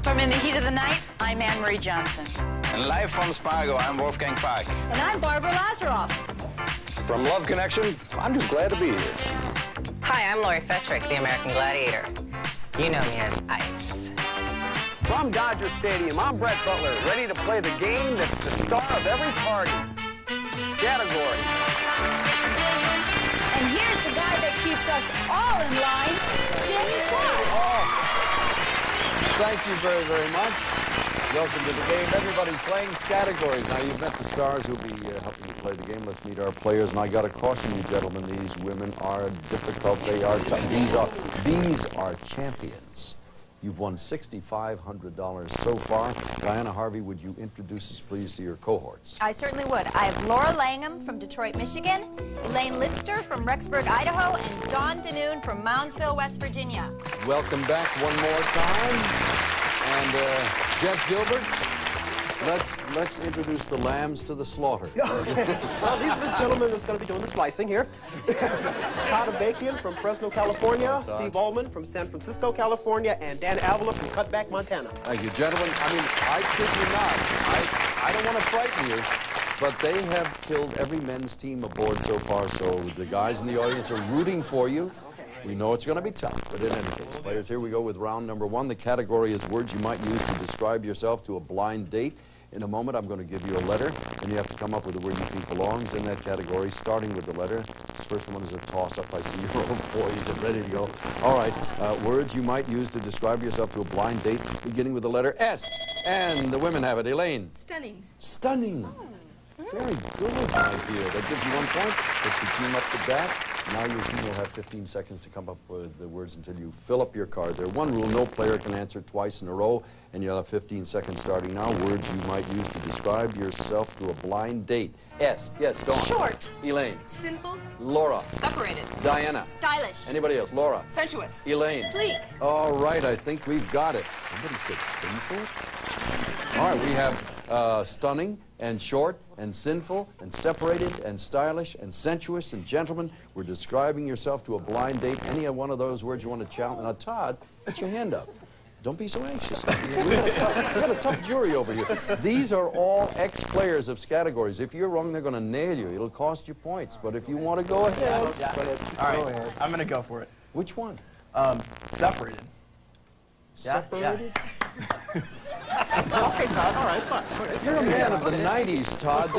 From In the Heat of the Night, I'm Anne-Marie Johnson. And live from Spargo, I'm Wolfgang Park. And I'm Barbara Lazaroff. From Love Connection, I'm just glad to be here. Hi, I'm Lori Fetrick, the American Gladiator. You know me as Ice. From Dodger Stadium, I'm Brett Butler, ready to play the game that's the star of every party, Scattergories. And here's the guy that keeps us all in line, Danny Clark. Thank you very, very much. Welcome to the game. Everybody's playing Scattergories. Now, you've met the stars who'll be helping you play the game. Let's meet our players. And I got to caution you, gentlemen, these women are difficult. They are tough. These are champions. You've won $6,500 so far. Diana Harvey, would you introduce us, please, to your cohorts? I certainly would. I have Laura Langham from Detroit, Michigan, Elaine Lidster from Rexburg, Idaho, and Dawn Danoon from Moundsville, West Virginia. Welcome back one more time. And Jeff Gilbert, let's introduce the lambs to the slaughter. Okay. Well, these are the gentlemen that's going to be doing the slicing here. Todd Abakian from Fresno, California, Steve Ullman from San Francisco, California, and Dan Avila from Cutback, Montana. Thank you, gentlemen. I mean, I kid you not. I don't want to frighten you, but they have killed every men's team aboard so far, so the guys in the audience are rooting for you. We know it's going to be tough, but in any case, players, here we go with round number one. The category is words you might use to describe yourself to a blind date. In a moment, I'm going to give you a letter, and you have to come up with a word you think belongs in that category, starting with the letter. This first one is a toss-up. I see you're all poised and ready to go. All right, words you might use to describe yourself to a blind date, beginning with the letter S. And the women have it. Elaine. Stunning. Stunning. Very good idea. That gives you 1 point. Puts the team up to bat. Now your team will have 15 seconds to come up with the words until you fill up your card. There's one rule: no player can answer twice in a row, and you'll have 15 seconds starting now. Words you might use to describe yourself to a blind date. S. Yes, Dawn. Short. Elaine. Sinful. Laura. Separated. Diana. Stylish. Anybody else? Laura. Sensuous. Elaine. Sleek. All right, I think we've got it. Somebody said sinful? All right, we have stunning and short and sinful and separated and stylish and sensuous and gentleman. We're describing yourself to a blind date. Any one of those words you want to challenge? Now, Todd, put your hand up. Don't be so anxious. We got a tough jury over here. These are all ex-players of Scattergories. If you're wrong, they're going to nail you. It'll cost you points. But if you want to go ahead, Yeah. All right, I'm going to go for it. Which one? Separated. Separated? Yeah. Okay, Todd, all right, fine. You're a man of the 90s, Todd.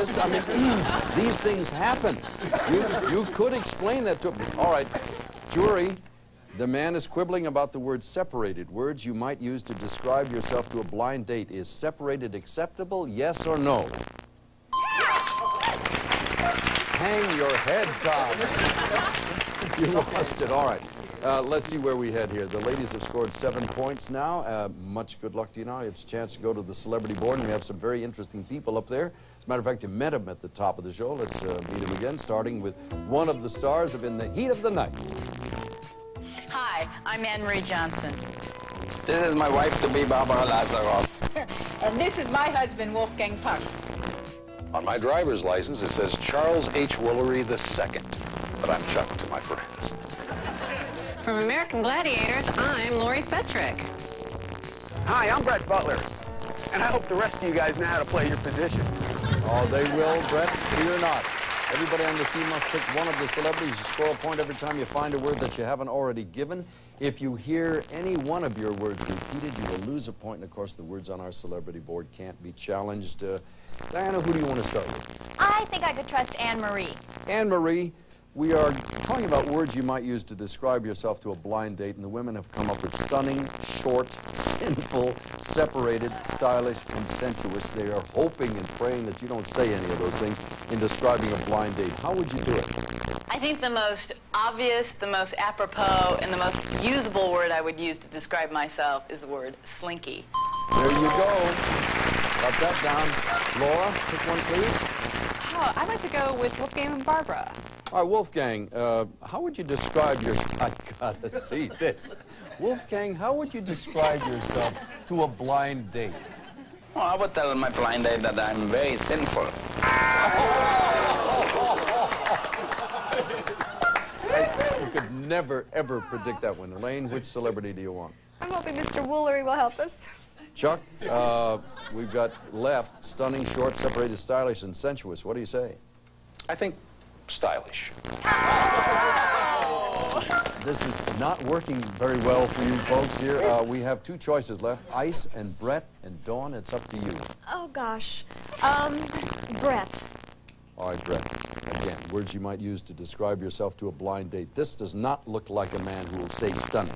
These things happen. You could explain that to me. All right, jury, the man is quibbling about the word separated. Words you might use to describe yourself to a blind date. Is separated acceptable, yes or no? Hang your head, Todd. You lost it. All right. Let's see where we head here. The ladies have scored 7 points now. Much good luck to you now. It's a chance to go to the celebrity board, and we have some very interesting people up there. As a matter of fact, you met them at the top of the show. Let's meet them again, starting with one of the stars of In the Heat of the Night. Hi, I'm Anne-Marie Johnson. This is my wife-to-be, Barbara Lazaroff. And this is my husband, Wolfgang Park. On my driver's license, it says Charles H. Woolery II, but I'm Chuck to my friends. From American Gladiators, I'm Lori Fetrick. Hi, I'm Brett Butler, and I hope the rest of you guys know how to play your position. Oh, they will, Brett. Fear not. Everybody on the team must pick one of the celebrities. You score a point every time you find a word that you haven't already given. If you hear any one of your words repeated, you will lose a point. And, of course, the words on our celebrity board can't be challenged. Diana, who do you want to start with? I think I could trust Anne-Marie. Anne-Marie, we are talking about words you might use to describe yourself to a blind date, and the women have come up with stunning, short, sinful, separated, stylish, and sensuous. They are hoping and praying that you don't say any of those things in describing a blind date. How would you do it? I think the most obvious, the most apropos, and the most usable word I would use to describe myself is the word slinky. There you go. Got that down. Laura, pick one, please. Oh, I'd like to go with Wolfgang and Barbara. All right, Wolfgang, how would you describe yourself? I gotta see this. Wolfgang, how would you describe yourself to a blind date? Well, I would tell my blind date that I'm very sinful. You could never, ever predict that one. Elaine, which celebrity do you want? I'm hoping Mr. Woolery will help us. Chuck, we've got left, stunning, short, separated, stylish, and sensuous. What do you say? I think stylish. This is not working very well for you folks here. We have two choices left, Ice and Brett, and Dawn, it's up to you. Oh, gosh. Brett. All right, Brett. Again, words you might use to describe yourself to a blind date. This does not look like a man who will say stunning.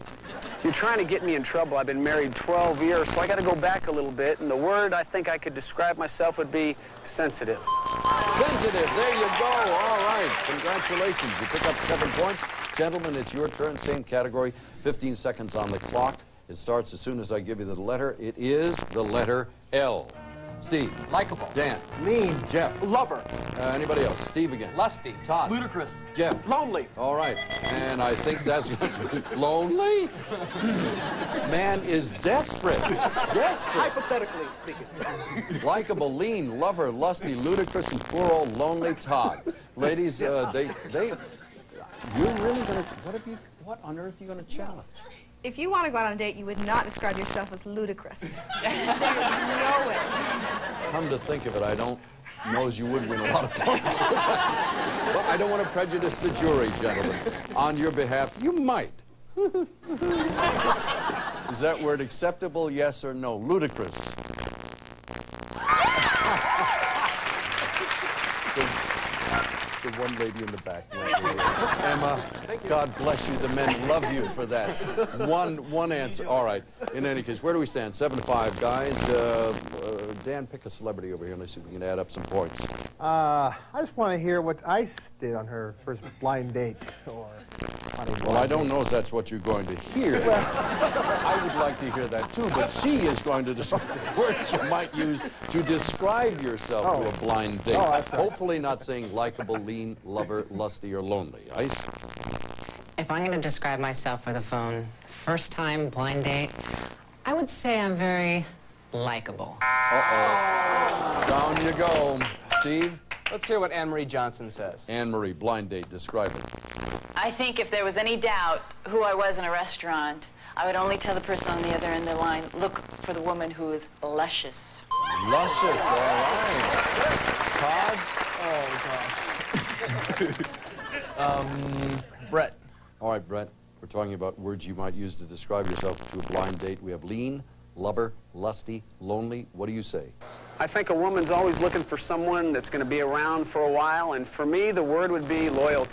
You're trying to get me in trouble. I've been married 12 years, so I got to go back a little bit. And the word I think I could describe myself would be sensitive. Sensitive, there you go. All right, congratulations. You pick up 7 points. Gentlemen, it's your turn, same category. 15 seconds on the clock. It starts as soon as I give you the letter. It is the letter L. Steve. Likable. Dan. Mean. Jeff. Lover. Anybody else? Steve again. Lusty. Todd. Ludicrous. Jeff. Lonely. All right. And I think that's lonely? Man is desperate. Desperate. Hypothetically speaking. Likable, lean, lover, lusty, ludicrous, and poor old lonely Todd. Ladies, you're really going to, what on earth are you going to challenge? If you want to go out on a date, you would not describe yourself as ludicrous. There's no way. Come to think of it, I don't know as you would win a lot of points. Well, I don't want to prejudice the jury, gentlemen. On your behalf, you might. Is that word acceptable, yes or no? Ludicrous. The one lady in the back. Emma, God bless you. The men love you for that. One answer. All right. In any case, where do we stand? 7-5, guys. Dan, pick a celebrity over here and let's see if we can add up some points. I just want to hear what Ice did on her first blind date. Well, I don't know if that's what you're going to hear. I would like to hear that too, but she is going to describe words you might use to describe yourself to a blind date. Hopefully not saying likable, lean, lover, lusty, or lonely. Ice? If I'm going to describe myself for the phone, first time blind date, I would say I'm very likable. Uh-oh. Down you go. Steve? Let's hear what Anne-Marie Johnson says. Anne-Marie, blind date, describe it. I think if there was any doubt who I was in a restaurant, I would only tell the person on the other end of the line, look for the woman who is luscious. Luscious, all right. Todd? Oh, gosh. Brett. All right, Brett. We're talking about words you might use to describe yourself to a blind date. We have lean, lover, lusty, lonely. What do you say? I think a woman's always looking for someone that's going to be around for a while, and for me, the word would be loyalty.